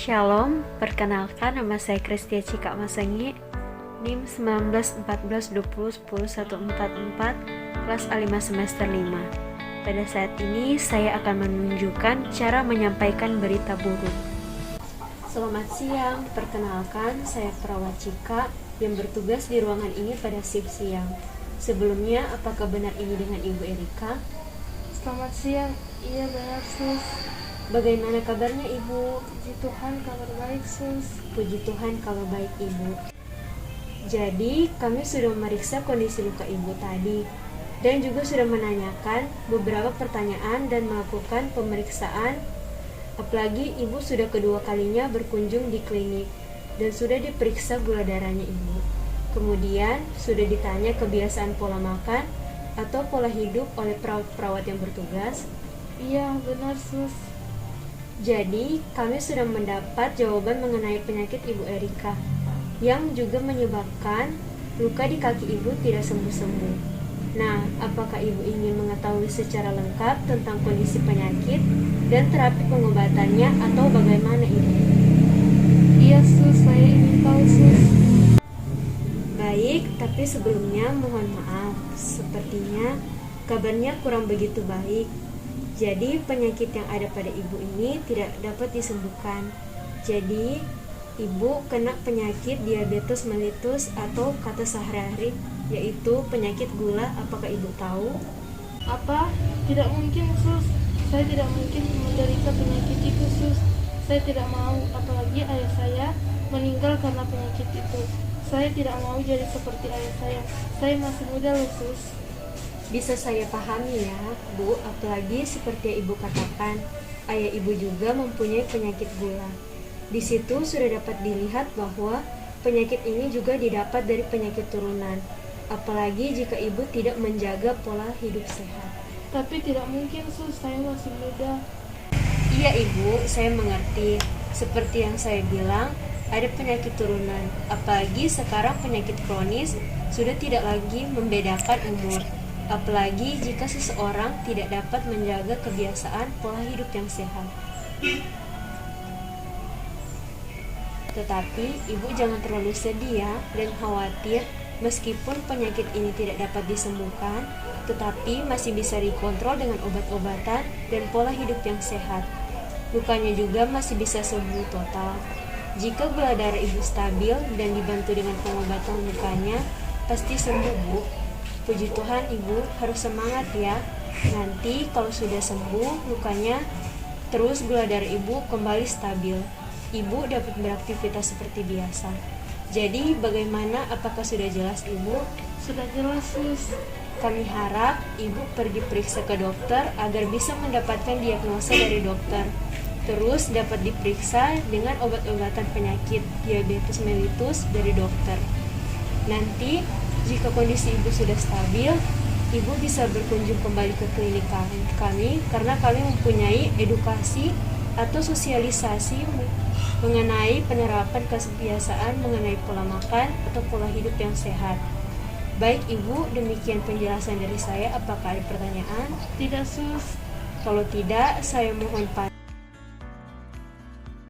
Shalom, perkenalkan nama saya Kristia Cika Masengi, NIM 191420101144, kelas A5 semester 5. Pada saat ini saya akan menunjukkan cara menyampaikan berita buruk. Selamat siang, perkenalkan saya Perawat Cika yang bertugas di ruangan ini pada shift siang. Sebelumnya, apakah benar ini dengan Ibu Erika? Selamat siang, iya benar sus. Bagaimana kabarnya Ibu? Puji Tuhan kabar baik sus. Puji Tuhan kalau baik Ibu. Jadi kami sudah memeriksa kondisi luka Ibu tadi dan juga sudah menanyakan beberapa pertanyaan dan melakukan pemeriksaan. Apalagi Ibu sudah kedua kalinya berkunjung di klinik dan sudah diperiksa gula darahnya Ibu. Kemudian sudah ditanya kebiasaan pola makan atau pola hidup oleh perawat-perawat yang bertugas. Iya benar sus. Jadi, kami sudah mendapat jawaban mengenai penyakit Ibu Erika yang juga menyebabkan luka di kaki Ibu tidak sembuh-sembuh. Nah, apakah Ibu ingin mengetahui secara lengkap tentang kondisi penyakit dan terapi pengobatannya atau bagaimana Ibu? Iya sus, saya ingin tahu sus. Baik, tapi sebelumnya mohon maaf, sepertinya kabarnya kurang begitu baik. Jadi penyakit yang ada pada Ibu ini tidak dapat disembuhkan. Jadi Ibu kena penyakit diabetes mellitus atau kata sehari-hari yaitu penyakit gula. Apakah Ibu tahu? Apa? Tidak mungkin sus. Saya tidak mungkin menderita penyakit itu sus. Saya tidak mau, apalagi ayah saya meninggal karena penyakit itu. Saya tidak mau jadi seperti ayah saya. Saya masih muda loh sus. Bisa saya pahami ya, Bu, apalagi seperti yang Ibu katakan, ayah Ibu juga mempunyai penyakit gula. Di situ sudah dapat dilihat bahwa penyakit ini juga didapat dari penyakit turunan, apalagi jika Ibu tidak menjaga pola hidup sehat. Tapi tidak mungkin sus, saya masih muda. Iya Ibu, saya mengerti. Seperti yang saya bilang, ada penyakit turunan, apalagi sekarang penyakit kronis sudah tidak lagi membedakan umur. Apalagi jika seseorang tidak dapat menjaga kebiasaan pola hidup yang sehat. Tetapi Ibu jangan terlalu sedih ya dan khawatir. Meskipun penyakit ini tidak dapat disembuhkan, tetapi masih bisa dikontrol dengan obat-obatan dan pola hidup yang sehat. Lukanya juga masih bisa sembuh total. Jika gula darah Ibu stabil dan dibantu dengan pengobatan lukanya, pasti sembuh Bu. Puji Tuhan Ibu, harus semangat ya. Nanti kalau sudah sembuh lukanya, terus gula darah Ibu kembali stabil. Ibu dapat beraktivitas seperti biasa. Jadi bagaimana, apakah sudah jelas Ibu? Sudah jelas sus. Kami harap Ibu pergi periksa ke dokter agar bisa mendapatkan diagnosa dari dokter. Terus dapat diperiksa dengan obat-obatan penyakit diabetes mellitus dari dokter. Nanti jika kondisi Ibu sudah stabil, Ibu bisa berkunjung kembali ke klinik kami karena kami mempunyai edukasi atau sosialisasi mengenai penerapan kebiasaan mengenai pola makan atau pola hidup yang sehat. Baik Ibu, demikian penjelasan dari saya. Apakah ada pertanyaan? Tidak sus. Kalau tidak, saya mohon pamit.